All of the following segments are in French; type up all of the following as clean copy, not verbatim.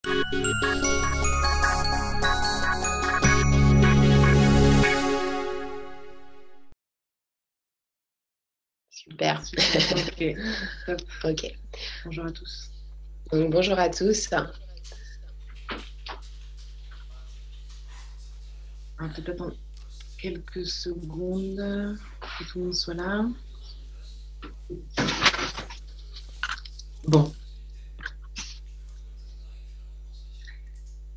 Super. Ok, top. Ok. Bonjour à tous. Donc, bonjour à tous. On va peut-être attendre quelques secondes que tout le monde soit là. Bon.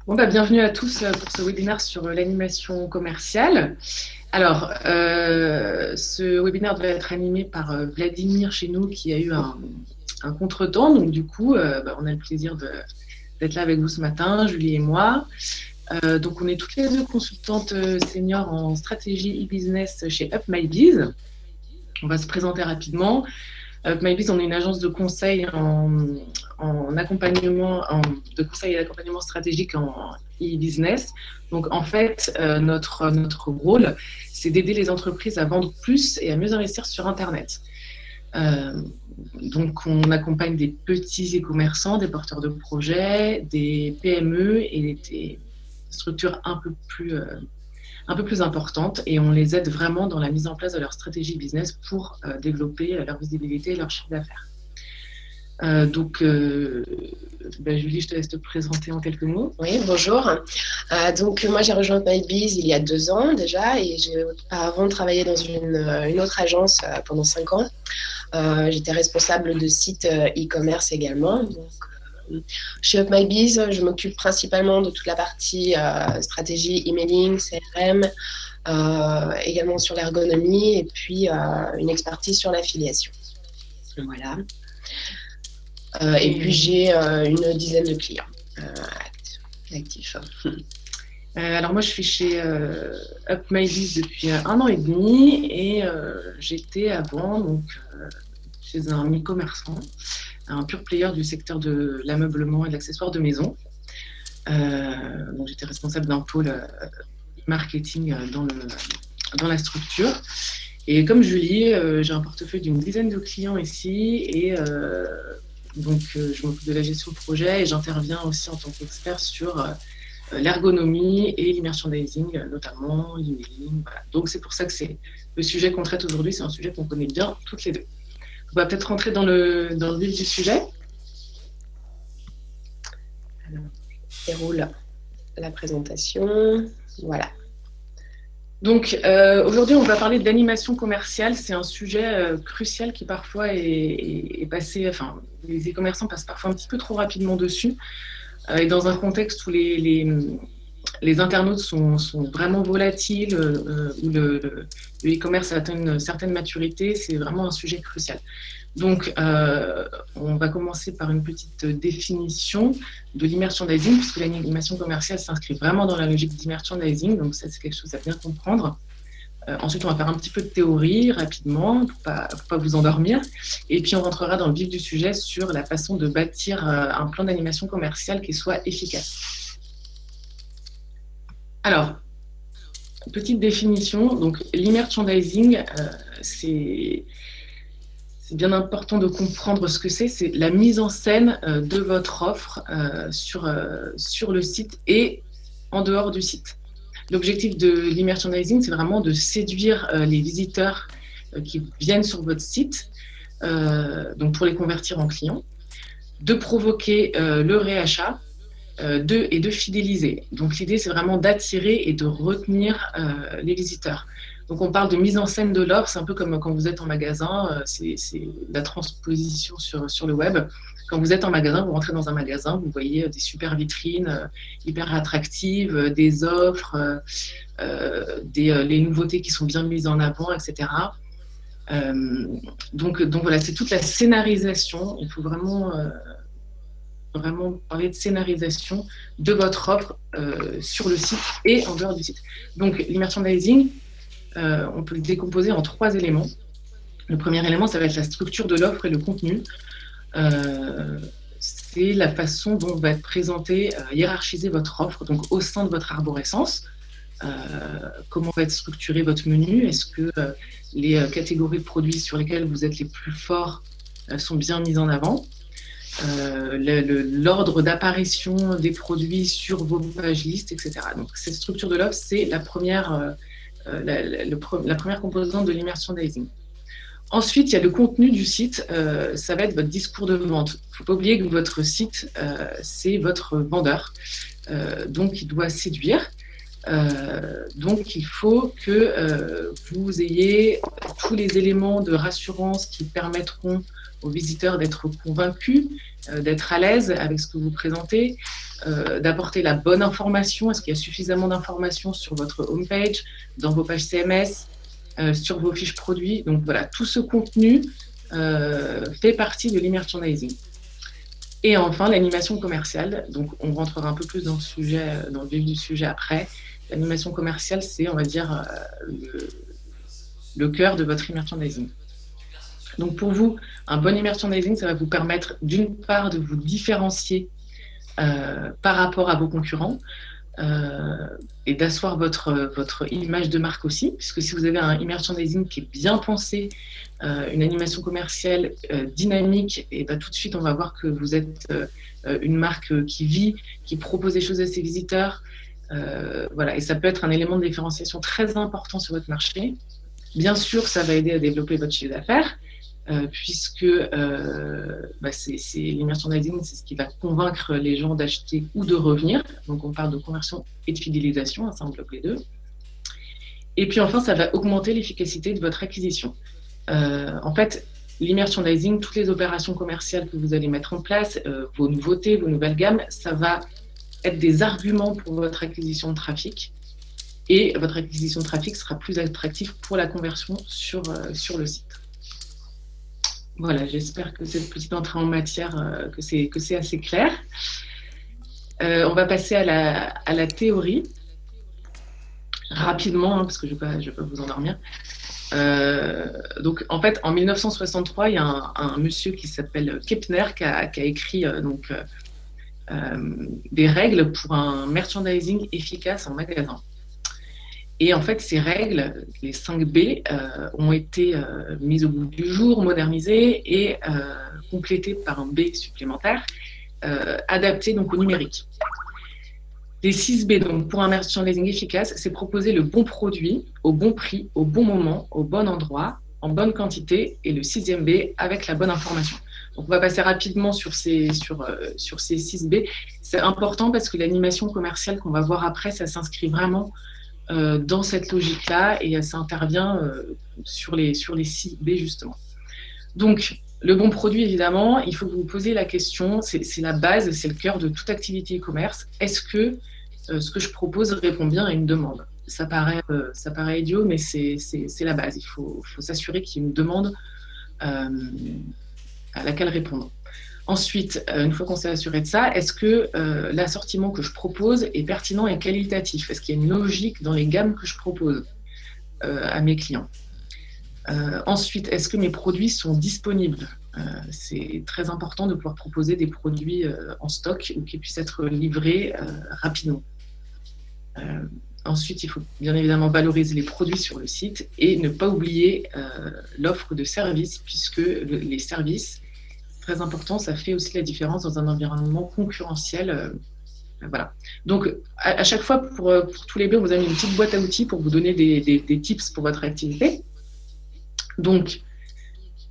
Bienvenue à tous pour ce webinaire sur l'animation commerciale. Alors, ce webinaire va être animé par Vladimir chez nous qui a eu un contretemps. Donc, du coup, on a le plaisir d'être là avec vous ce matin, Julie et moi. Donc, on est toutes les deux consultantes seniors en stratégie e-business chez UpMyBiz. On va se présenter rapidement. UpMyBiz, on est une agence de conseil en accompagnement, de conseil et d'accompagnement stratégique en e-business. Donc, en fait, notre rôle, c'est d'aider les entreprises à vendre plus et à mieux investir sur Internet. Donc, on accompagne des petits e-commerçants, des porteurs de projets, des PME et des structures un peu plus importantes, et on les aide vraiment dans la mise en place de leur stratégie business pour développer leur visibilité et leur chiffre d'affaires. Julie, je te laisse te présenter en quelques mots. Oui, bonjour. Donc, moi, j'ai rejoint MyBiz il y a 2 ans déjà, et j'ai auparavant travaillé dans une autre agence pendant 5 ans. J'étais responsable de site e-commerce également. Donc, chez MyBiz, je m'occupe principalement de toute la partie stratégie, emailing, CRM, également sur l'ergonomie, et puis une expertise sur l'affiliation. Voilà. Et puis, j'ai une dizaine de clients actifs. Alors, moi, je suis chez UpMyBiz depuis 1 an et demi, et j'étais avant chez un e-commerçant, un pure player du secteur de l'ameublement et de l'accessoire de maison. Donc, j'étais responsable d'un pôle marketing dans la structure. Et comme Julie, j'ai un portefeuille d'une dizaine de clients ici, et je m'occupe de la gestion de projet, et j'interviens aussi en tant qu'expert sur l'ergonomie et l'e-merchandising, notamment l'emailing. Voilà. Donc, c'est pour ça que c'est le sujet qu'on traite aujourd'hui, c'est un sujet qu'on connaît bien toutes les deux. On va peut-être rentrer dans le vif du sujet. Alors, je déroule la présentation. Voilà. Donc, aujourd'hui, on va parler de l'animation commerciale. C'est un sujet crucial qui parfois est passé... Enfin, les e-commerçants passent parfois un petit peu trop rapidement dessus. Et dans un contexte où les internautes sont vraiment volatiles, où le e-commerce atteint une certaine maturité, c'est vraiment un sujet crucial. Donc, on va commencer par une petite définition de l'e-merchandising, puisque l'animation commerciale s'inscrit vraiment dans la logique d'e-merchandising, donc ça, c'est quelque chose à bien comprendre. Ensuite, on va faire un petit peu de théorie rapidement, pour pas vous endormir, et puis on rentrera dans le vif du sujet sur la façon de bâtir un plan d'animation commerciale qui soit efficace. Alors, petite définition, donc l'e-merchandising, c'est bien important de comprendre ce que c'est la mise en scène de votre offre sur le site et en dehors du site. L'objectif de l'e-merchandising, c'est vraiment de séduire les visiteurs qui viennent sur votre site, donc pour les convertir en clients, de provoquer le réachat et de fidéliser. Donc l'idée, c'est vraiment d'attirer et de retenir les visiteurs. Donc on parle de mise en scène de l'offre, c'est un peu comme quand vous êtes en magasin, c'est la transposition sur le web. Quand vous êtes en magasin, vous rentrez dans un magasin, vous voyez des super vitrines hyper attractives, des offres, les nouveautés qui sont bien mises en avant, etc. Donc voilà, c'est toute la scénarisation. Il faut vraiment parler de scénarisation de votre offre sur le site et en dehors du site. Donc l'e-merchandising, on peut le décomposer en 3 éléments. Le premier élément, ça va être la structure de l'offre et le contenu. C'est la façon dont va être présentée, hiérarchisée votre offre, donc au sein de votre arborescence. Comment va être structuré votre menu? Est-ce que les catégories de produits sur lesquelles vous êtes les plus forts sont bien mises en avant? l'ordre d'apparition des produits sur vos pages listes, etc. Donc, cette structure de l'offre, c'est la première composante de l'e-merchandising. Ensuite, il y a le contenu du site, ça va être votre discours de vente. Il ne faut pas oublier que votre site, c'est votre vendeur, donc il doit séduire. Donc, il faut que vous ayez tous les éléments de rassurance qui permettront aux visiteurs d'être convaincus, d'être à l'aise avec ce que vous présentez, d'apporter la bonne information. Est-ce qu'il y a suffisamment d'informations sur votre homepage, dans vos pages CMS, sur vos fiches produits? Donc voilà, tout ce contenu fait partie de l'e-merchandising. Et enfin, l'animation commerciale. Donc, on rentrera un peu plus dans le vif du sujet après. L'animation commerciale, c'est, on va dire, le cœur de votre e-merchandising. Donc, pour vous, un bon e-merchandising, ça va vous permettre, d'une part, de vous différencier par rapport à vos concurrents et d'asseoir votre image de marque aussi, puisque si vous avez un e-merchandising qui est bien pensé, une animation commerciale dynamique, et tout de suite, on va voir que vous êtes une marque qui vit, qui propose des choses à ses visiteurs. Voilà, et ça peut être un élément de différenciation très important sur votre marché. Bien sûr, ça va aider à développer votre chiffre d'affaires, puisque l'e-merchandising, c'est ce qui va convaincre les gens d'acheter ou de revenir. Donc, on parle de conversion et de fidélisation, ça englobe les deux. Et puis enfin, ça va augmenter l'efficacité de votre acquisition. En fait, l'e-merchandising, toutes les opérations commerciales que vous allez mettre en place, vos nouveautés, vos nouvelles gammes, ça va être des arguments pour votre acquisition de trafic. Et votre acquisition de trafic sera plus attractive pour la conversion sur le site. Voilà, j'espère que cette petite entrée en matière, que c'est assez clair. On va passer à la théorie, rapidement, parce que je ne vais pas vous endormir. Donc, en fait, en 1963, il y a un monsieur qui s'appelle Kepner qui a écrit des règles pour un merchandising efficace en magasin. Et en fait, ces règles, les 5 B, ont été mises au goût du jour, modernisées et complétées par un B supplémentaire, adapté donc au numérique. Les 6 B, donc, pour un merchandising efficace, c'est proposer le bon produit, au bon prix, au bon moment, au bon endroit, en bonne quantité, et le 6e B, avec la bonne information. Donc, on va passer rapidement sur ces 6 B. C'est important parce que l'animation commerciale qu'on va voir après, ça s'inscrit vraiment dans cette logique-là et ça intervient sur les 6 B, justement. Donc, le bon produit, évidemment, il faut que vous vous posiez la question, c'est la base, c'est le cœur de toute activité e-commerce. Est-ce que ce que je propose répond bien à une demande? Ça paraît idiot, mais c'est la base. Il faut s'assurer qu'il y ait une demande à laquelle répondre. Ensuite, une fois qu'on s'est assuré de ça, est-ce que l'assortiment que je propose est pertinent et qualitatif? Est-ce qu'il y a une logique dans les gammes que je propose à mes clients? Ensuite, est-ce que mes produits sont disponibles? C'est très important de pouvoir proposer des produits en stock ou qui puissent être livrés rapidement. Ensuite, il faut bien évidemment valoriser les produits sur le site et ne pas oublier l'offre de services, puisque les services, très important, ça fait aussi la différence dans un environnement concurrentiel. Voilà. Donc, à chaque fois, pour tous les B, on vous a mis une petite boîte à outils pour vous donner des tips pour votre activité. Donc,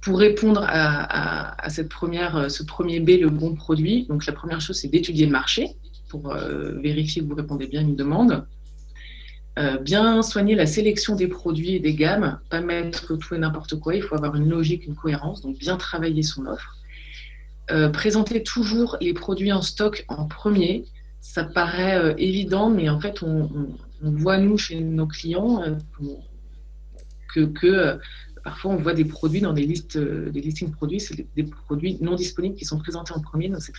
pour répondre à ce premier B, le bon produit, donc la première chose, c'est d'étudier le marché pour vérifier que vous répondez bien à une demande. Bien soigner la sélection des produits et des gammes, pas mettre tout et n'importe quoi, il faut avoir une logique, une cohérence, donc bien travailler son offre. Présenter toujours les produits en stock en premier, ça paraît évident, mais en fait, on voit, nous, chez nos clients, que parfois, on voit des produits dans des listings produits, c'est des produits non disponibles qui sont présentés en premier, donc c'est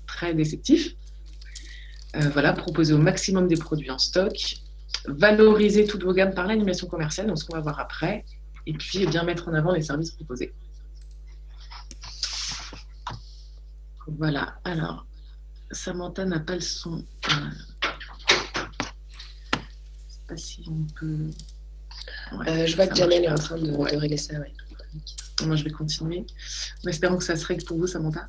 très déceptif. Voilà, proposer au maximum des produits en stock, valoriser toutes vos gammes par l'animation commerciale, donc ce qu'on va voir après, et puis bien mettre en avant les services proposés. Voilà, alors, Samantha n'a pas le son. Je ne sais pas si on peut... Ouais, je vois que Jamel est en train de régler ça. Ouais. Moi, je vais continuer, en espérant que ça se règle pour vous, Samantha.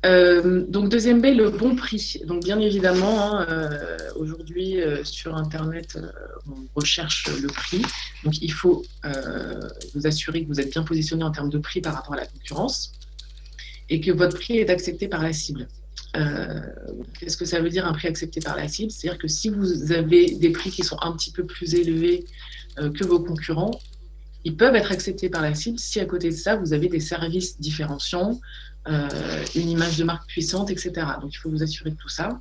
Donc, deuxième B, le bon prix. Donc, bien évidemment, hein, aujourd'hui, sur Internet, on recherche le prix. Donc, il faut vous assurer que vous êtes bien positionné en termes de prix par rapport à la concurrence et que votre prix est accepté par la cible. Qu'est-ce que ça veut dire un prix accepté par la cible? C'est-à-dire que si vous avez des prix qui sont un petit peu plus élevés que vos concurrents, ils peuvent être acceptés par la cible si à côté de ça, vous avez des services différenciants, une image de marque puissante, etc. Donc, il faut vous assurer de tout ça.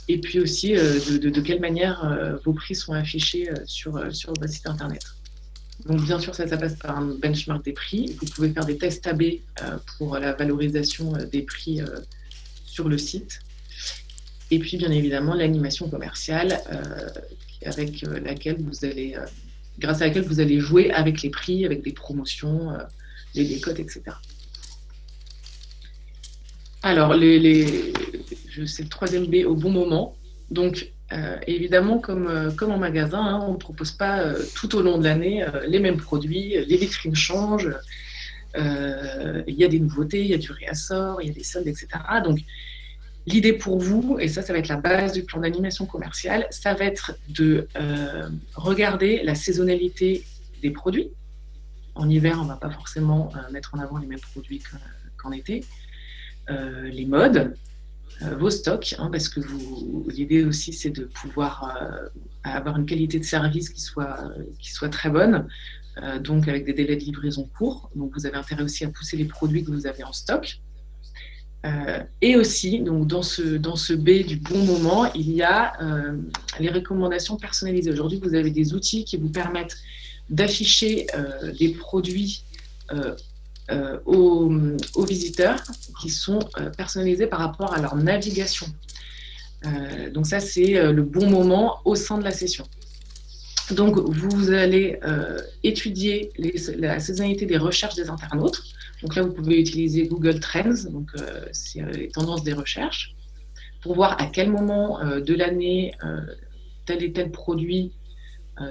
Et puis aussi, de quelle manière vos prix sont affichés sur votre site Internet. Donc, bien sûr, ça passe par un benchmark des prix. Vous pouvez faire des tests AB pour la valorisation des prix sur le site. Et puis, bien évidemment, l'animation commerciale avec laquelle vous allez, grâce à laquelle vous allez jouer avec les prix, avec des promotions, les décotes, etc. Alors, c'est le troisième B au bon moment. Donc, évidemment, comme en magasin, hein, on ne propose pas tout au long de l'année les mêmes produits, les vitrines changent, il y a des nouveautés, il y a du réassort, il y a des soldes, etc. Donc, l'idée pour vous, et ça va être la base du plan d'animation commerciale, ça va être de regarder la saisonnalité des produits. En hiver, on ne va pas forcément mettre en avant les mêmes produits qu'en été. Les modes, vos stocks, hein, parce que l'idée aussi, c'est de pouvoir avoir une qualité de service qui soit très bonne, donc avec des délais de livraison courts. Donc, vous avez intérêt aussi à pousser les produits que vous avez en stock. Et aussi, donc dans ce B du bon moment, il y a les recommandations personnalisées. Aujourd'hui, vous avez des outils qui vous permettent d'afficher des produits aux visiteurs qui sont personnalisés par rapport à leur navigation. Donc ça, c'est le bon moment au sein de la session. Donc, vous allez étudier la saisonnalité des recherches des internautes. Donc là, vous pouvez utiliser Google Trends, donc c'est les tendances des recherches, pour voir à quel moment de l'année tel et tel produit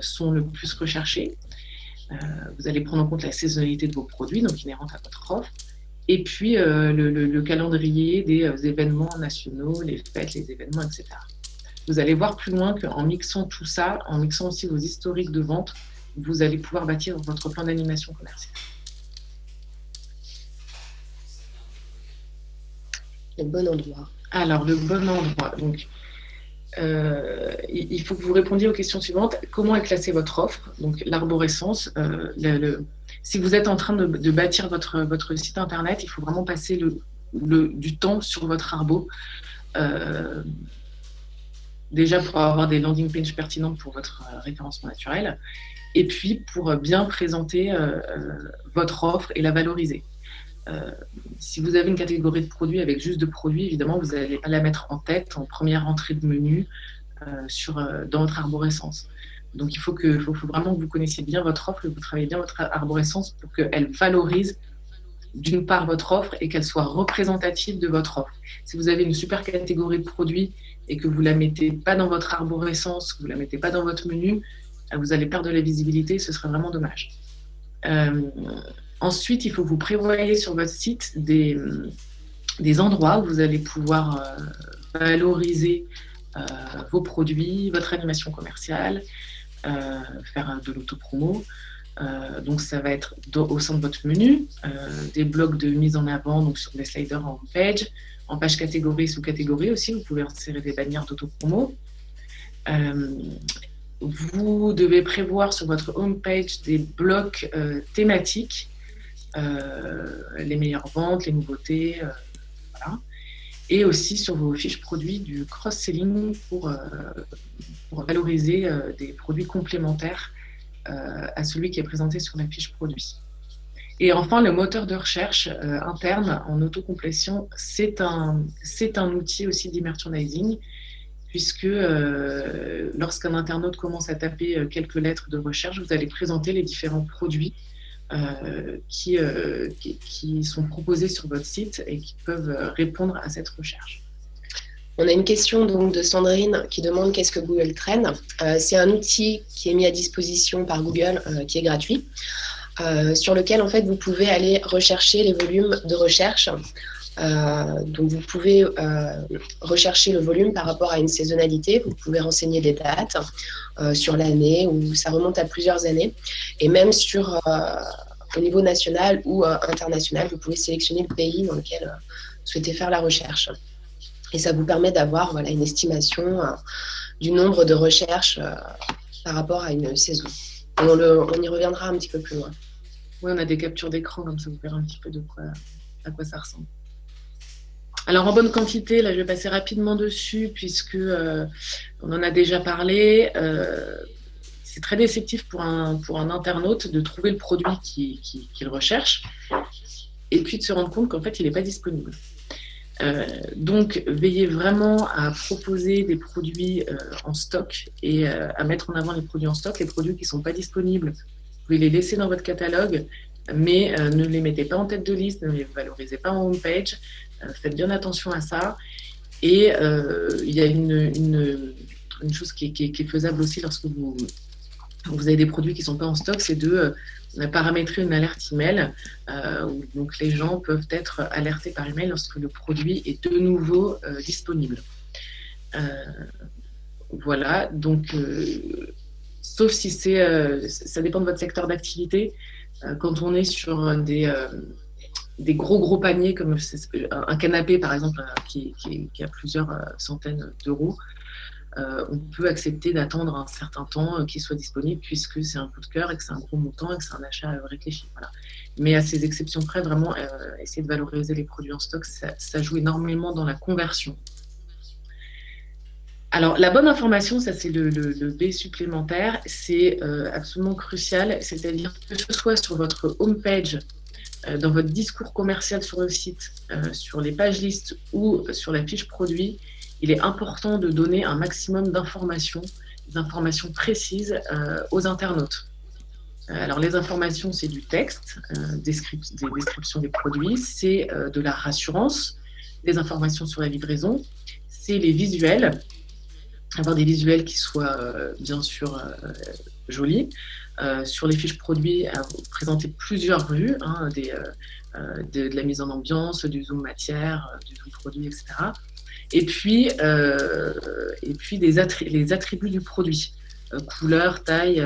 sont le plus recherchés. Vous allez prendre en compte la saisonnalité de vos produits, donc inhérente à votre offre, et puis le calendrier des événements nationaux, les fêtes, les événements, etc. Vous allez voir plus loin qu'en mixant tout ça, en mixant aussi vos historiques de vente, vous allez pouvoir bâtir votre plan d'animation commerciale. Le bon endroit. Alors, le bon endroit. Donc, il faut que vous répondiez aux questions suivantes. Comment est classée votre offre? Donc, l'arborescence. Si vous êtes en train de bâtir votre site Internet, il faut vraiment passer du temps sur votre arbo. Déjà pour avoir des landing pages pertinentes pour votre référencement naturel, et puis pour bien présenter votre offre et la valoriser. Si vous avez une catégorie de produits avec juste de produits, évidemment, vous n'allez pas la mettre en tête, en première entrée de menu dans votre arborescence. Donc, il faut vraiment que vous connaissiez bien votre offre, que vous travaillez bien votre arborescence pour qu'elle valorise d'une part votre offre et qu'elle soit représentative de votre offre. Si vous avez une super catégorie de produits et que vous ne la mettez pas dans votre arborescence, que vous ne la mettez pas dans votre menu, vous allez perdre de la visibilité, ce serait vraiment dommage. Ensuite, il faut que vous prévoyez sur votre site des endroits où vous allez pouvoir valoriser vos produits, votre animation commerciale, faire de l'autopromo. Donc, ça va être au sein de votre menu, des blocs de mise en avant, donc sur des sliders en page, en page catégorie, sous-catégorie aussi. Vous pouvez insérer des bannières d'autopromo. Vous devez prévoir sur votre home page des blocs thématiques, les meilleures ventes, les nouveautés, voilà. Et aussi sur vos fiches produits du cross-selling pour valoriser des produits complémentaires à celui qui est présenté sur la fiche produit. Et enfin, le moteur de recherche interne en autocomplétion, c'est un outil aussi d'e-merchandising, puisque lorsqu'un internaute commence à taper quelques lettres de recherche, vous allez présenter les différents produits qui sont proposés sur votre site et qui peuvent répondre à cette recherche. On a une question donc de Sandrine qui demande qu'est-ce que Google Trends. C'est un outil qui est mis à disposition par Google, qui est gratuit, sur lequel en fait vous pouvez aller rechercher les volumes de recherche Donc, vous pouvez rechercher le volume par rapport à une saisonnalité. Vous pouvez renseigner des dates sur l'année, ou ça remonte à plusieurs années. Et même au niveau national ou international, vous pouvez sélectionner le pays dans lequel vous souhaitez faire la recherche. Et ça vous permet d'avoir une estimation du nombre de recherches par rapport à une saison. On y reviendra un petit peu plus loin. Oui, on a des captures d'écran, comme ça vous verrez un petit peu à quoi ça ressemble. Alors, en bonne quantité, là, je vais passer rapidement dessus, puisque on en a déjà parlé. C'est très déceptif pour un internaute de trouver le produit qu'il recherche, et puis de se rendre compte qu'en fait, il n'est pas disponible. Donc, veillez vraiment à proposer des produits en stock et à mettre en avant les produits en stock. Les produits qui ne sont pas disponibles, vous pouvez les laisser dans votre catalogue, mais ne les mettez pas en tête de liste, ne les valorisez pas en homepage. Faites bien attention à ça. Et il y a une chose qui est faisable aussi lorsque vous avez des produits qui ne sont pas en stock, c'est de paramétrer une alerte email. Où donc les gens peuvent être alertés par email lorsque le produit est de nouveau disponible. Voilà, donc sauf si ça dépend de votre secteur d'activité. Quand on est sur des gros paniers, comme un canapé par exemple, qui a plusieurs centaines d'euros, on peut accepter d'attendre un certain temps qu'il soit disponible, puisque c'est un coup de cœur et que c'est un gros montant et que c'est un achat réfléchi. Voilà. Mais à ces exceptions près, vraiment, essayer de valoriser les produits en stock, ça joue énormément dans la conversion. Alors, la bonne information, ça c'est le B supplémentaire, c'est absolument crucial, c'est-à-dire que ce soit sur votre homepage, dans votre discours commercial sur le site, sur les pages listes ou sur la fiche produit, il est important de donner un maximum d'informations, des informations précises aux internautes. Alors, les informations, c'est du texte, des descriptions des produits, c'est de la rassurance, des informations sur la livraison, c'est les visuels, avoir des visuels qui soient bien sûr jolis. Sur les fiches produits, présenter plusieurs vues, de la mise en ambiance, du zoom matière, du zoom produit, etc. Et puis les attributs du produit, couleur, taille,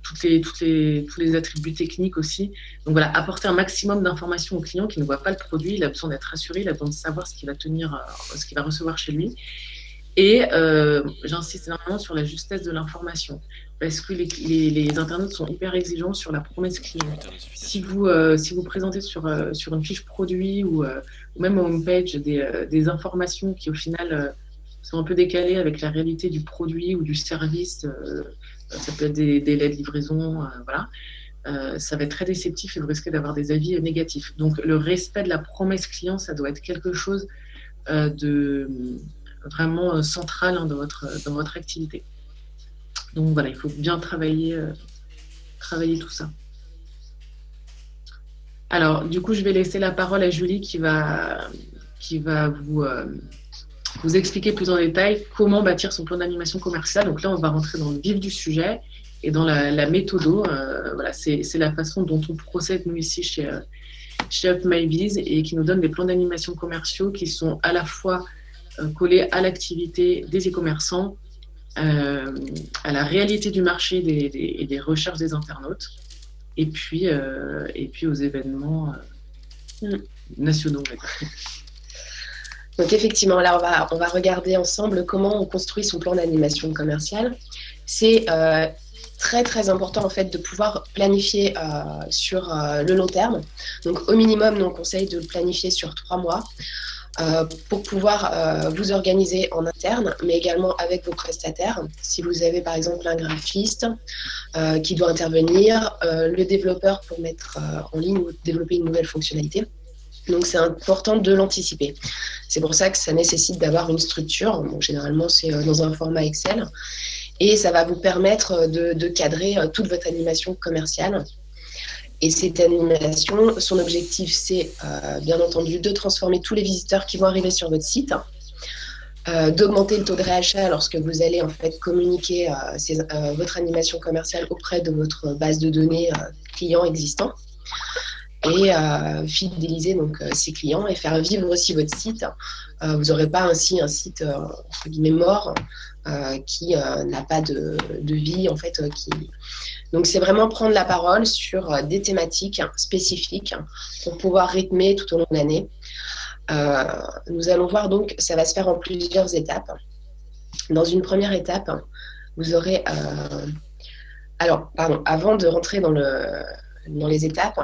tous les attributs techniques aussi. Donc voilà, apporter un maximum d'informations au client qui ne voit pas le produit. Il a besoin d'être rassuré, il a besoin de savoir ce qu'il va recevoir chez lui. Et j'insiste énormément sur la justesse de l'information, parce que les internautes sont hyper exigeants sur la promesse client. Si vous présentez sur une fiche produit ou même en homepage des informations qui au final sont un peu décalées avec la réalité du produit ou du service, ça peut être des délais de livraison, voilà. Ça va être très déceptif et vous risquez d'avoir des avis négatifs. Donc le respect de la promesse client, ça doit être quelque chose de vraiment central dans votre activité. Donc voilà, il faut bien travailler tout ça. Alors, du coup, je vais laisser la parole à Julie qui va vous expliquer plus en détail comment bâtir son plan d'animation commerciale. Donc là, on va rentrer dans le vif du sujet et dans la méthodo. Voilà, c'est la façon dont on procède, nous, ici, chez Up My Biz, et qui nous donne des plans d'animation commerciaux qui sont à la fois collés à l'activité des e-commerçants, à la réalité du marché et des recherches des internautes, et puis aux événements nationaux. Donc effectivement, là, on va regarder ensemble comment on construit son plan d'animation commerciale. C'est très, très important en fait de pouvoir planifier sur le long terme. Donc au minimum, nous, on conseille de le planifier sur 3 mois. Pour pouvoir vous organiser en interne, mais également avec vos prestataires. Si vous avez par exemple un graphiste qui doit intervenir, le développeur pour mettre en ligne ou développer une nouvelle fonctionnalité. Donc c'est important de l'anticiper. C'est pour ça que ça nécessite d'avoir une structure. Bon, généralement, c'est dans un format Excel. Et ça va vous permettre de cadrer toute votre animation commerciale. Et cette animation, son objectif, c'est bien entendu de transformer tous les visiteurs qui vont arriver sur votre site, d'augmenter le taux de réachat lorsque vous allez en fait communiquer votre animation commerciale auprès de votre base de données clients existants. et fidéliser donc ses clients et faire vivre aussi votre site. Vous n'aurez pas ainsi un site entre guillemets mort qui n'a pas de vie en fait. Donc c'est vraiment prendre la parole sur des thématiques spécifiques pour pouvoir rythmer tout au long de l'année. Nous allons voir donc, ça va se faire en plusieurs étapes. Dans une première étape, vous aurez... alors, pardon, avant de rentrer dans les étapes,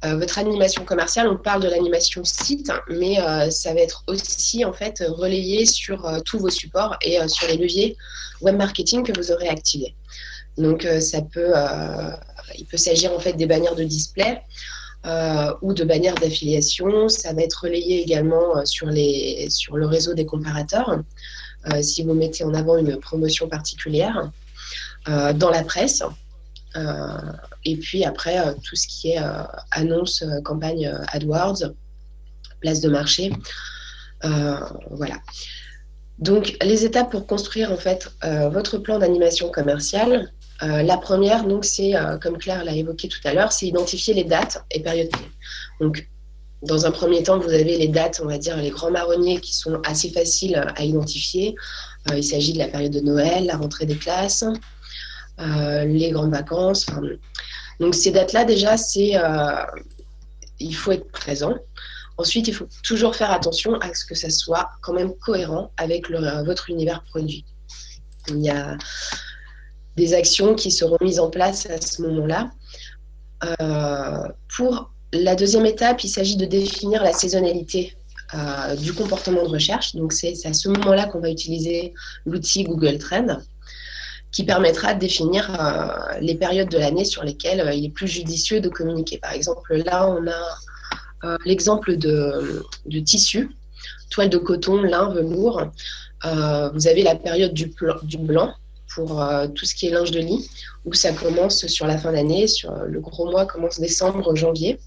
votre animation commerciale, on parle de l'animation site, mais ça va être aussi en fait relayé sur tous vos supports et sur les leviers web marketing que vous aurez activés. Donc, il peut s'agir en fait des bannières de display, ou de bannières d'affiliation. Ça va être relayé également sur le réseau des comparateurs, si vous mettez en avant une promotion particulière, dans la presse, et puis après tout ce qui est annonce, campagne AdWords, place de marché, voilà. Donc les étapes pour construire en fait votre plan d'animation commerciale. La première, donc, c'est, comme Claire l'a évoqué tout à l'heure, c'est identifier les dates et périodes clés. Donc, dans un premier temps, vous avez les dates, on va dire, les grands marronniers qui sont assez faciles à identifier. Il s'agit de la période de Noël, la rentrée des classes, les grandes vacances. Donc, ces dates-là, déjà, il faut être présent. Ensuite, il faut toujours faire attention à ce que ça soit quand même cohérent avec votre univers produit. Il y a des actions qui seront mises en place à ce moment-là. Pour la deuxième étape, il s'agit de définir la saisonnalité du comportement de recherche. Donc, c'est à ce moment-là qu'on va utiliser l'outil Google Trends, qui permettra de définir les périodes de l'année sur lesquelles il est plus judicieux de communiquer. Par exemple, là, on a l'exemple de tissu, toile de coton, lin, velours. Vous avez la période du blanc, pour tout ce qui est linge de lit, où ça commence sur la fin d'année, sur le gros mois commence décembre, janvier.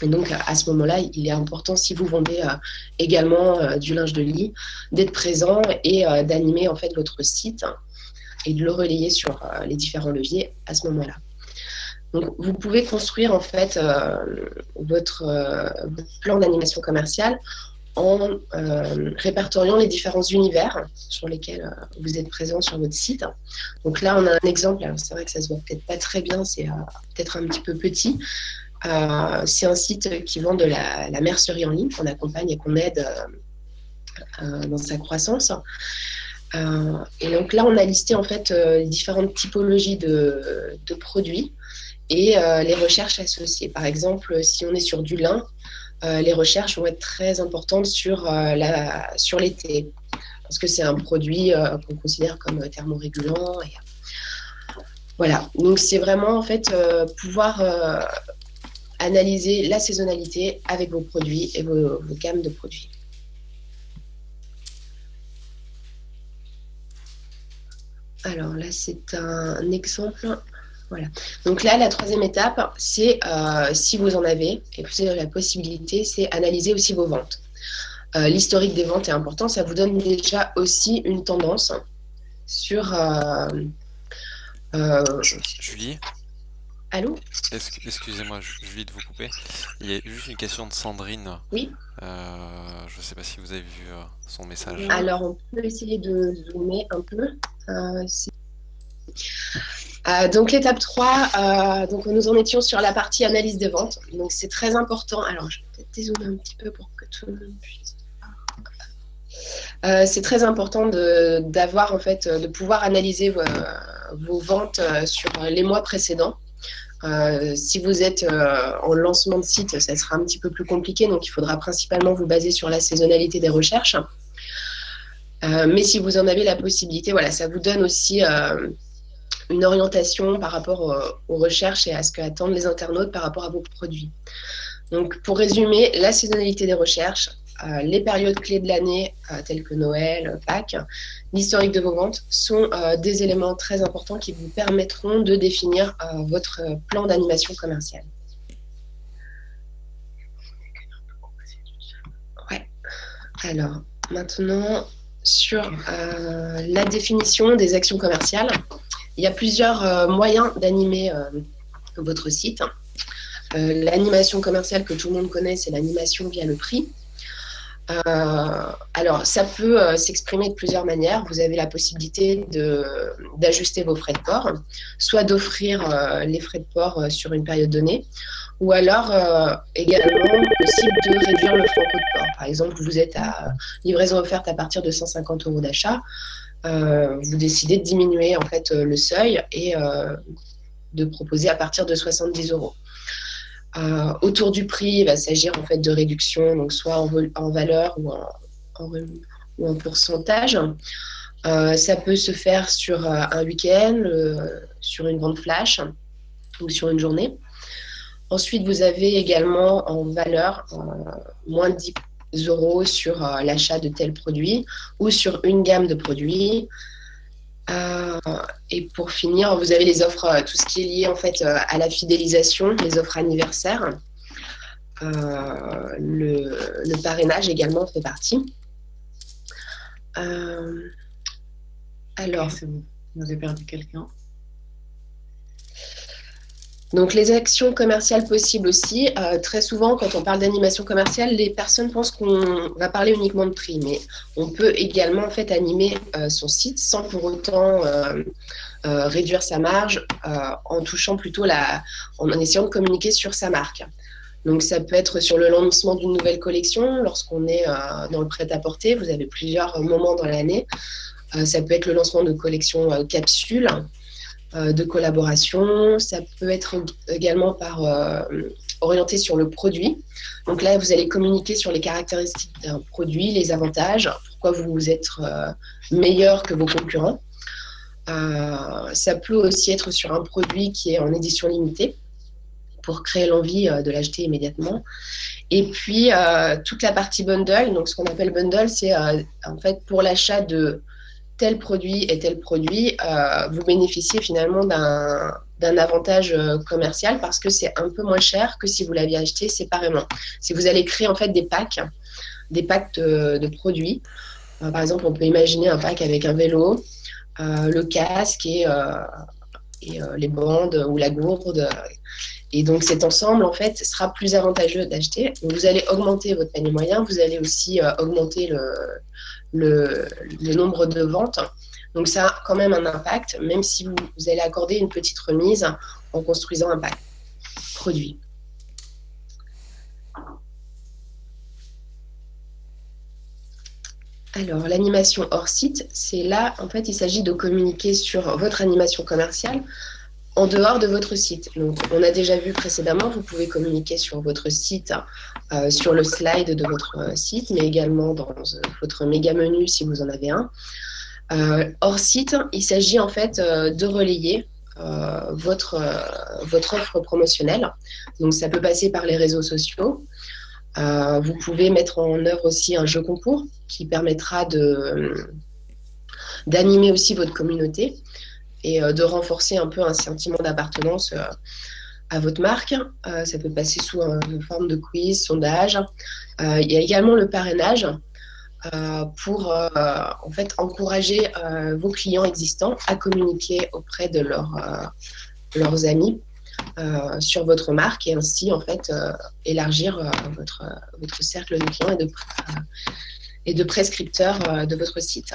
Et donc, à ce moment-là, il est important, si vous vendez également du linge de lit, d'être présent et d'animer en fait votre site et de le relayer sur les différents leviers à ce moment-là. Donc, vous pouvez construire en fait votre plan d'animation commerciale en répertoriant les différents univers sur lesquels vous êtes présent sur votre site. Donc là, on a un exemple. Alors, c'est vrai que ça se voit peut-être pas très bien, c'est peut-être un petit peu petit. C'est un site qui vend de la mercerie en ligne, qu'on accompagne et qu'on aide dans sa croissance. Et donc là, on a listé en fait les différentes typologies de produits et les recherches associées. Par exemple, si on est sur du lin, les recherches vont être très importantes sur l'été, parce que c'est un produit qu'on considère comme thermorégulant. Et, voilà, donc c'est vraiment en fait pouvoir analyser la saisonnalité avec vos produits et vos gammes de produits. Alors là, c'est un exemple. Voilà. Donc là, la troisième étape, c'est, si vous en avez, et vous avez la possibilité, c'est analyser aussi vos ventes. L'historique des ventes est important, ça vous donne déjà aussi une tendance sur... Julie? Allô? Excusez-moi, Julie, de vous couper. Il y a juste une question de Sandrine. Oui. Je ne sais pas si vous avez vu son message. Alors, on peut essayer de zoomer un peu. Donc l'étape 3, donc nous en étions sur la partie analyse des ventes. Donc c'est très important. Alors je vais peut-être dézoomer un petit peu pour que tout le monde puisse voir. C'est très important d'avoir en fait, de pouvoir analyser vos ventes sur les mois précédents. Si vous êtes en lancement de site, ça sera un petit peu plus compliqué, donc il faudra principalement vous baser sur la saisonnalité des recherches. Mais si vous en avez la possibilité, voilà, ça vous donne aussi une orientation par rapport aux recherches et à ce qu'attendent les internautes par rapport à vos produits. Donc, pour résumer, la saisonnalité des recherches, les périodes clés de l'année, telles que Noël, Pâques, l'historique de vos ventes, sont des éléments très importants qui vous permettront de définir votre plan d'animation commerciale. Ouais. Alors, maintenant, sur la définition des actions commerciales, il y a plusieurs moyens d'animer votre site. L'animation commerciale que tout le monde connaît, c'est l'animation via le prix. Alors, ça peut s'exprimer de plusieurs manières. Vous avez la possibilité d'ajuster vos frais de port, soit d'offrir les frais de port sur une période donnée, ou alors également possible de réduire le franco de port. Par exemple, vous êtes à livraison offerte à partir de 150 € d'achat. Vous décidez de diminuer en fait le seuil et de proposer à partir de 70 €. Autour du prix, il va s'agir en fait de réduction, donc soit en valeur ou en pourcentage. Ça peut se faire sur un week-end, sur une vente flash ou sur une journée. Ensuite, vous avez également en valeur moins de 10 € sur l'achat de tel produit ou sur une gamme de produits. Et pour finir, vous avez les offres, tout ce qui est lié en fait à la fidélisation, les offres anniversaires. Le parrainage également fait partie. Alors, c'est bon, vous avez perdu quelqu'un. Donc, les actions commerciales possibles aussi. Très souvent, quand on parle d'animation commerciale, les personnes pensent qu'on va parler uniquement de prix, mais on peut également en fait animer son site sans pour autant réduire sa marge en touchant plutôt en essayant de communiquer sur sa marque. Donc, ça peut être sur le lancement d'une nouvelle collection, lorsqu'on est dans le prêt-à-porter. Vous avez plusieurs moments dans l'année. Ça peut être le lancement de collections capsules, de collaboration. Ça peut être également orienté sur le produit. Donc là, vous allez communiquer sur les caractéristiques d'un produit, les avantages, pourquoi vous êtes meilleur que vos concurrents. Ça peut aussi être sur un produit qui est en édition limitée pour créer l'envie de l'acheter immédiatement. Et puis, toute la partie bundle. Donc, ce qu'on appelle bundle, c'est en fait pour l'achat de tel produit et tel produit, vous bénéficiez finalement d'un avantage commercial parce que c'est un peu moins cher que si vous l'aviez acheté séparément. Si vous allez créer en fait des packs de produits, par exemple, on peut imaginer un pack avec un vélo, le casque et les bandes ou la gourde. Et donc, cet ensemble, en fait, sera plus avantageux d'acheter. Vous allez augmenter votre panier moyen, vous allez aussi augmenter le nombre de ventes. Donc, ça a quand même un impact, même si vous allez accorder une petite remise en construisant un pack produit. Alors, l'animation hors site, c'est là, en fait, il s'agit de communiquer sur votre animation commerciale en dehors de votre site. Donc, on a déjà vu précédemment, vous pouvez communiquer sur votre site, sur le slide de votre site, mais également dans votre méga menu si vous en avez un. Hors site, il s'agit en fait de relayer votre offre promotionnelle. Donc, ça peut passer par les réseaux sociaux. Vous pouvez mettre en œuvre aussi un jeu concours qui permettra d'animer aussi votre communauté et de renforcer un peu un sentiment d'appartenance à votre marque. Ça peut passer sous une forme de quiz, sondage. Il y a également le parrainage pour en fait encourager vos clients existants à communiquer auprès de leurs amis sur votre marque et ainsi en fait élargir votre cercle de clients et de prescripteurs de votre site.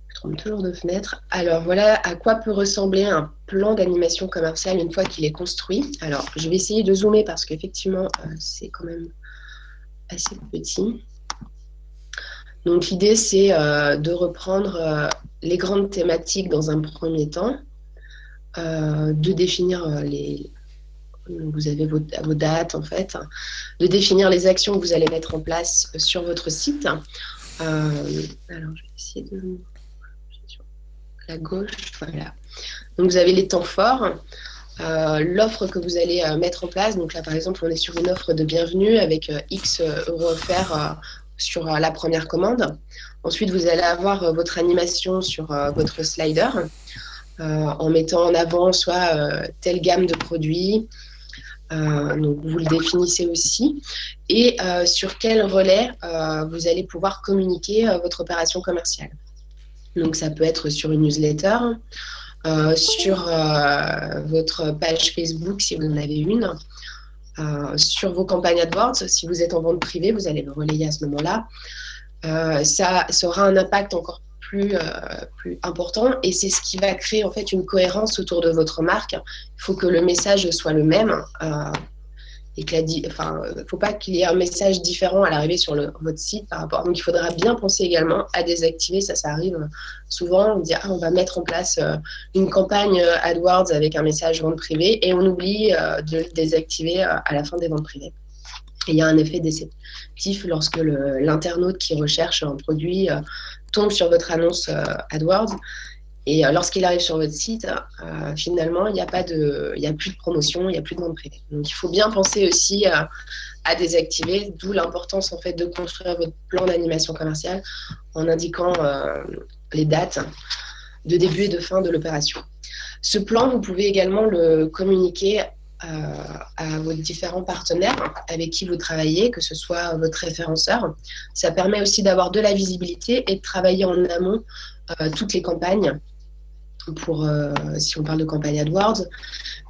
Je trompe toujours de fenêtre. Alors voilà à quoi peut ressembler un plan d'animation commerciale une fois qu'il est construit. Alors je vais essayer de zoomer parce qu'effectivement c'est quand même assez petit. Donc l'idée c'est de reprendre les grandes thématiques dans un premier temps, de définir vous avez vos dates en fait, de définir les actions que vous allez mettre en place sur votre site. Alors je vais essayer de sur la gauche, voilà. Donc vous avez les temps forts, l'offre que vous allez mettre en place. Donc là par exemple on est sur une offre de bienvenue avec X € offerts sur la première commande. Ensuite, vous allez avoir votre animation sur votre slider en mettant en avant soit telle gamme de produits, donc vous le définissez aussi, et sur quel relais vous allez pouvoir communiquer votre opération commerciale. Donc ça peut être sur une newsletter, sur votre page Facebook si vous en avez une, sur vos campagnes AdWords. Si vous êtes en vente privée, vous allez le relayer à ce moment-là. Ça aura un impact encore plus important et c'est ce qui va créer en fait une cohérence autour de votre marque. Il faut que le message soit le même et que faut pas qu'il y ait un message différent à l'arrivée sur votre site par rapport. Donc il faudra bien penser également à désactiver, ça arrive souvent, on dit on va mettre en place une campagne AdWords avec un message vente privée et on oublie de le désactiver à la fin des ventes privées. Et il y a un effet déceptif lorsque l'internaute qui recherche un produit tombe sur votre annonce AdWords et lorsqu'il arrive sur votre site, finalement, il n'y a plus de promotion, il n'y a plus de vente privée. Donc, il faut bien penser aussi à désactiver, d'où l'importance en fait de construire votre plan d'animation commerciale en indiquant les dates de début et de fin de l'opération. Ce plan, vous pouvez également le communiquer à vos différents partenaires avec qui vous travaillez, que ce soit votre référenceur. Ça permet aussi d'avoir de la visibilité et de travailler en amont toutes les campagnes, si on parle de campagne AdWords,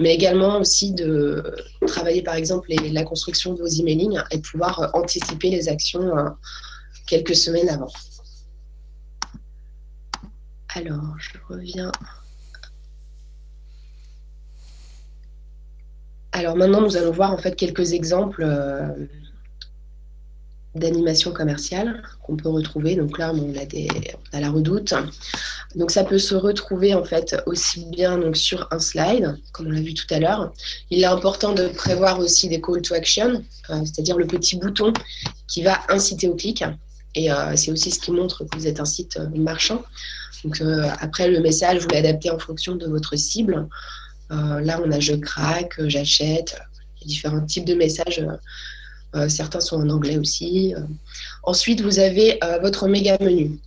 mais également aussi de travailler par exemple la construction de vos emailing et de pouvoir anticiper les actions quelques semaines avant. Alors, je reviens. Alors maintenant, nous allons voir en fait quelques exemples d'animation commerciale qu'on peut retrouver. Donc là, on a la Redoute. Donc ça peut se retrouver en fait aussi bien donc, sur un slide, comme on l'a vu tout à l'heure. Il est important de prévoir aussi des call to action, c'est-à-dire le petit bouton qui va inciter au clic. Et c'est aussi ce qui montre que vous êtes un site marchand. Donc après, le message, vous l'adaptez en fonction de votre cible. Là, on a je craque, j'achète, il y a différents types de messages. Certains sont en anglais aussi. Ensuite, vous avez votre méga menu.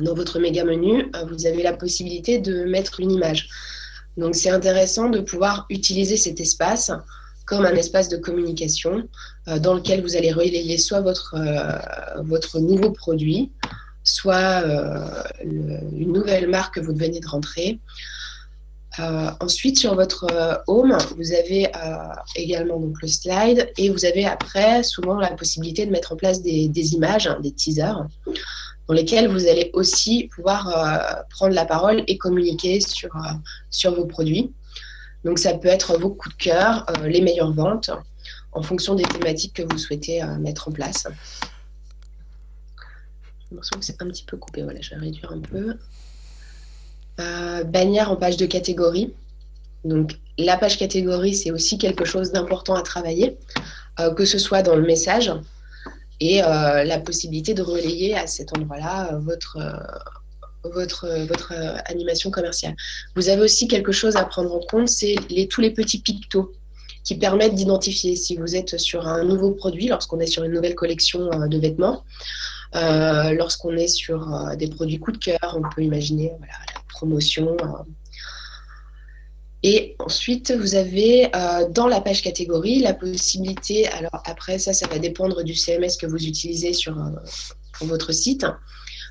Dans votre méga menu, vous avez la possibilité de mettre une image. Donc, c'est intéressant de pouvoir utiliser cet espace comme un espace de communication dans lequel vous allez relayer soit votre nouveau produit, soit une nouvelle marque que vous venez de rentrer. Ensuite, sur votre home, vous avez également donc, le slide et vous avez après souvent la possibilité de mettre en place des images, des teasers, dans lesquels vous allez aussi pouvoir prendre la parole et communiquer sur vos produits. Donc, ça peut être vos coups de cœur, les meilleures ventes, en fonction des thématiques que vous souhaitez mettre en place. J'ai l'impression que c'est un petit peu coupé. Voilà, je vais réduire un peu. Bannière en page de catégorie. Donc, la page catégorie, c'est aussi quelque chose d'important à travailler, que ce soit dans le message et la possibilité de relayer à cet endroit-là votre animation commerciale. Vous avez aussi quelque chose à prendre en compte, c'est tous les petits pictos qui permettent d'identifier si vous êtes sur un nouveau produit, lorsqu'on est sur une nouvelle collection de vêtements, lorsqu'on est sur des produits coup de cœur, on peut imaginer la promotion. Et ensuite, vous avez dans la page catégorie la possibilité, alors après ça va dépendre du CMS que vous utilisez pour votre site,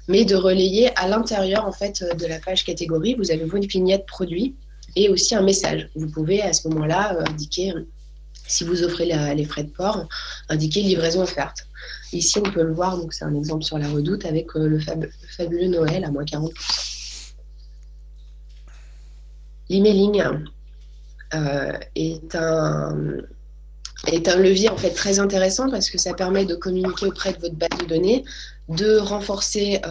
mais de relayer à l'intérieur en fait de la page catégorie, vous avez votre vignette produit et aussi un message. Vous pouvez à ce moment-là indiquer, si vous offrez les frais de port, indiquer livraison offerte. Ici, on peut le voir, donc c'est un exemple sur la Redoute avec le fabuleux Noël à moins 40%. L'emailing est un levier en fait très intéressant parce que ça permet de communiquer auprès de votre base de données, de renforcer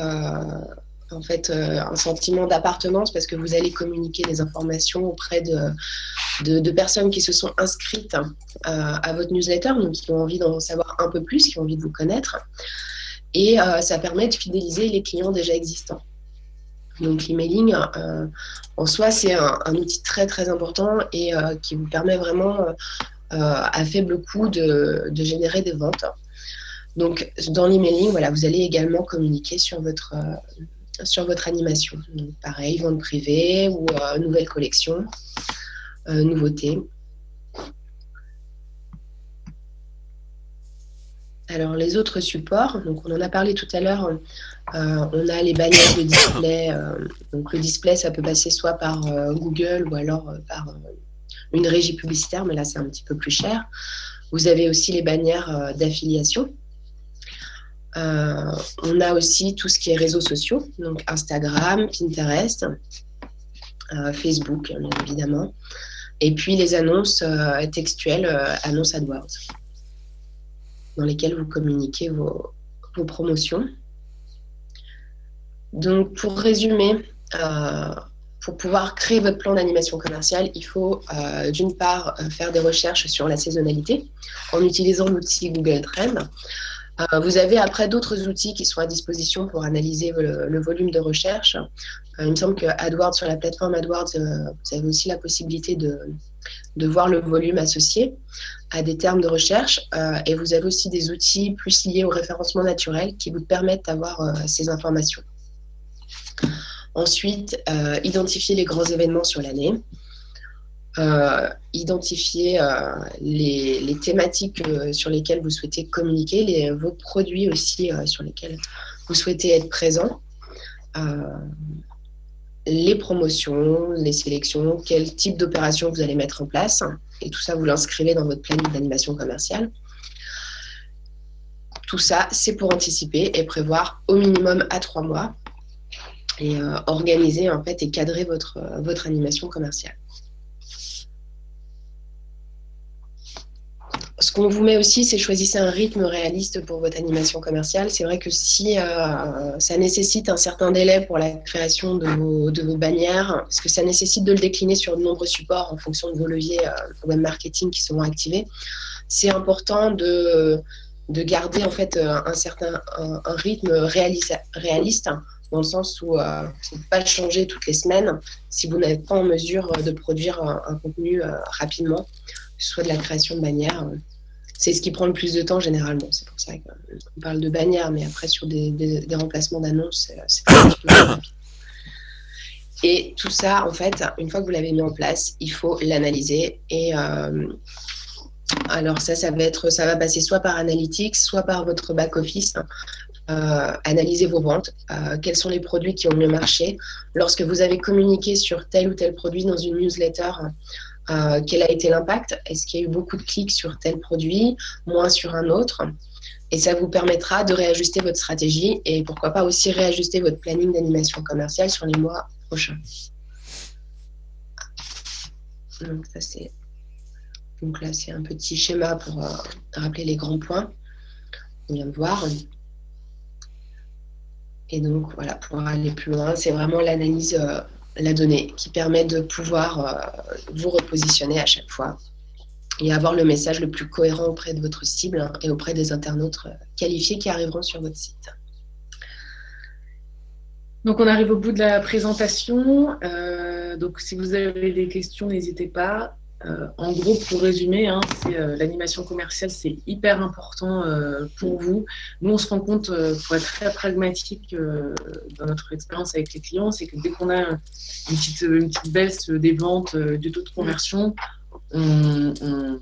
en fait un sentiment d'appartenance parce que vous allez communiquer des informations auprès de personnes qui se sont inscrites à votre newsletter, donc qui ont envie d'en savoir un peu plus, qui ont envie de vous connaître. Et ça permet de fidéliser les clients déjà existants. Donc l'emailing, en soi, c'est un outil très très important et qui vous permet vraiment à faible coût de générer des ventes. Donc dans l'emailing, voilà, vous allez également communiquer sur votre animation. Donc, pareil, vente privée ou nouvelle collection, nouveauté. Alors, les autres supports, donc on en a parlé tout à l'heure, on a les bannières de display. Donc, le display, ça peut passer soit par Google ou alors par une régie publicitaire, mais là, c'est un petit peu plus cher. Vous avez aussi les bannières d'affiliation. On a aussi tout ce qui est réseaux sociaux, donc Instagram, Pinterest, Facebook, bien évidemment. Et puis les annonces textuelles, annonces AdWords, dans lesquelles vous communiquez vos promotions. Donc, pour résumer, pour pouvoir créer votre plan d'animation commerciale, il faut d'une part faire des recherches sur la saisonnalité en utilisant l'outil Google Trends. Vous avez après d'autres outils qui sont à disposition pour analyser le volume de recherche. Il me semble que AdWords, sur la plateforme AdWords, vous avez aussi la possibilité de voir le volume associé à des termes de recherche. Et vous avez aussi des outils plus liés au référencement naturel qui vous permettent d'avoir ces informations. Ensuite, identifier les grands événements sur l'année. Identifier les thématiques sur lesquelles vous souhaitez communiquer, vos produits aussi sur lesquels vous souhaitez être présent, les promotions, les sélections, quel type d'opération vous allez mettre en place, et tout ça vous l'inscrivez dans votre planning d'animation commerciale. Tout ça, c'est pour anticiper et prévoir au minimum à 3 mois et organiser en fait et cadrer votre animation commerciale. Ce qu'on vous met aussi, c'est choisissez un rythme réaliste pour votre animation commerciale. C'est vrai que si ça nécessite un certain délai pour la création de vos bannières, parce que ça nécessite de le décliner sur de nombreux supports en fonction de vos leviers web marketing qui seront activés, c'est important de garder en fait un rythme réaliste dans le sens où vous ne pouvez pas changer toutes les semaines si vous n'êtes pas en mesure de produire un contenu rapidement, soit de la création de bannières. C'est ce qui prend le plus de temps généralement. C'est pour ça qu'on parle de bannières, mais après sur des remplacements d'annonces, c'est un petit peu plus rapide. Et tout ça, en fait, une fois que vous l'avez mis en place, il faut l'analyser. Et alors ça va passer soit par Analytics, soit par votre back-office. Analyser vos ventes, quels sont les produits qui ont mieux marché. Lorsque vous avez communiqué sur tel ou tel produit dans une newsletter, quel a été l'impact? Est-ce qu'il y a eu beaucoup de clics sur tel produit, moins sur un autre? Et ça vous permettra de réajuster votre stratégie et pourquoi pas aussi réajuster votre planning d'animation commerciale sur les mois prochains. Donc là, c'est un petit schéma pour rappeler les grands points. On vient de voir. Et donc, voilà, pour aller plus loin, c'est vraiment l'analyse la donnée qui permet de pouvoir vous repositionner à chaque fois et avoir le message le plus cohérent auprès de votre cible et auprès des internautes qualifiés qui arriveront sur votre site. Donc, on arrive au bout de la présentation. Donc, si vous avez des questions, n'hésitez pas. En gros, pour résumer, l'animation commerciale, c'est hyper important pour vous. Nous, on se rend compte, pour être très pragmatique dans notre expérience avec les clients, c'est que dès qu'on a une petite baisse des ventes, du taux de conversion, on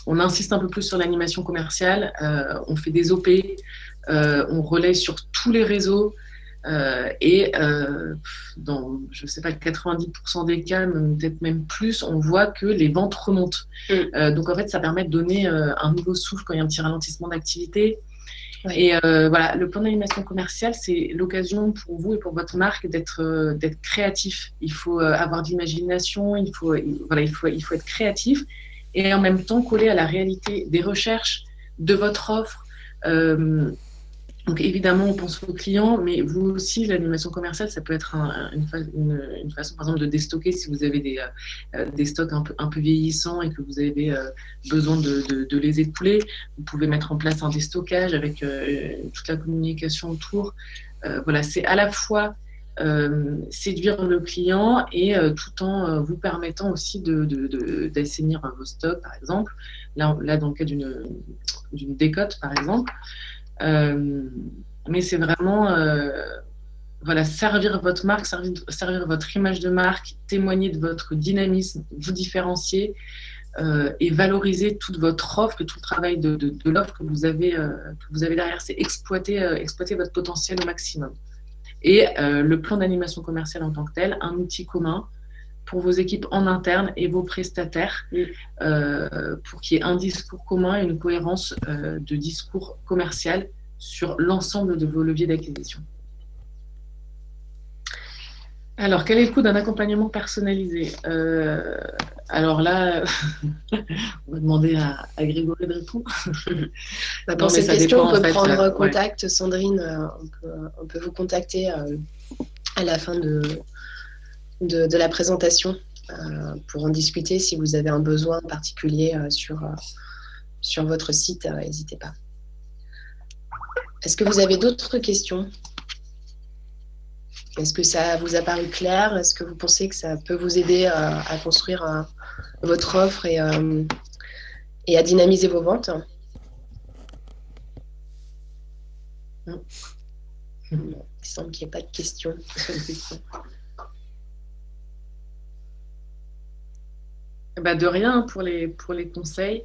insiste un peu plus sur l'animation commerciale, on fait des OP, on relaie sur tous les réseaux. Dans, je sais pas, 90% des cas, peut-être même plus, on voit que les ventes remontent. Donc en fait, ça permet de donner un nouveau souffle quand il y a un petit ralentissement d'activité. Ouais. Et voilà, le plan d'animation commerciale, c'est l'occasion pour vous et pour votre marque d'être créatif. Il faut avoir de l'imagination, il faut être créatif et en même temps coller à la réalité des recherches, de votre offre. Donc évidemment, on pense aux clients, mais vous aussi, l'animation commerciale, ça peut être une façon, par exemple, de déstocker si vous avez des stocks un peu vieillissants et que vous avez besoin de les écouler. Vous pouvez mettre en place un déstockage avec toute la communication autour. Voilà, c'est à la fois séduire le client et tout en vous permettant aussi d'assainir vos stocks, par exemple. Là dans le cas d'une décote, par exemple. Mais c'est vraiment voilà, servir votre marque, servir votre image de marque, témoigner de votre dynamisme, vous différencier, et valoriser toute votre offre et tout le travail de l'offre que vous avez derrière. C'est exploiter votre potentiel au maximum. Et le plan d'animation commerciale en tant que tel, un outil commun pour vos équipes en interne et vos prestataires, pour qu'il y ait un discours commun et une cohérence de discours commercial sur l'ensemble de vos leviers d'acquisition. Alors, quel est le coût d'un accompagnement personnalisé? Alors là, on va demander à Grégory de répondre. Pour cette question, on peut prendre contact. Sandrine, on peut vous contacter à la fin de la présentation pour en discuter. Si vous avez un besoin particulier sur votre site, n'hésitez pas. Est-ce que vous avez d'autres questions? Est-ce que ça vous a paru clair? Est-ce que vous pensez que ça peut vous aider à construire votre offre et à dynamiser vos ventes? Il semble qu'il n'y ait pas de questions. De rien pour les conseils.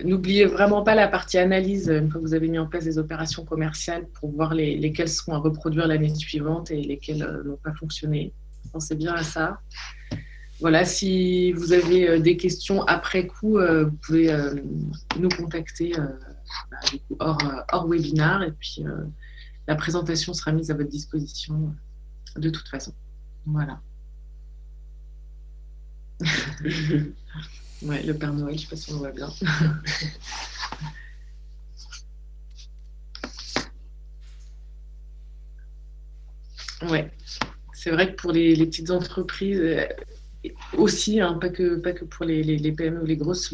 N'oubliez vraiment pas la partie analyse une fois que vous avez mis en place des opérations commerciales pour voir lesquelles seront à reproduire l'année suivante et lesquelles n'ont pas fonctionné. Pensez bien à ça. Voilà, si vous avez des questions après coup, vous pouvez nous contacter du coup, hors webinar, et puis la présentation sera mise à votre disposition de toute façon. Voilà. Ouais, le Père Noël, je ne sais pas si on voit bien. Ouais, c'est vrai que pour les petites entreprises aussi, hein, pas que pour les PME ou les grosses,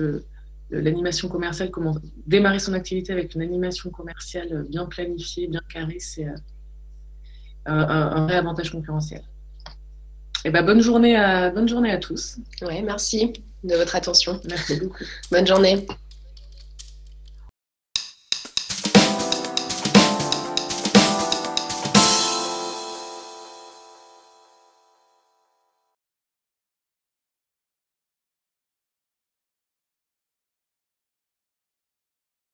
l'animation commerciale, comment démarrer son activité avec une animation commerciale bien planifiée, bien carrée, c'est un vrai avantage concurrentiel. Et bonne journée à tous. Ouais, merci de votre attention. Merci beaucoup. Bonne journée.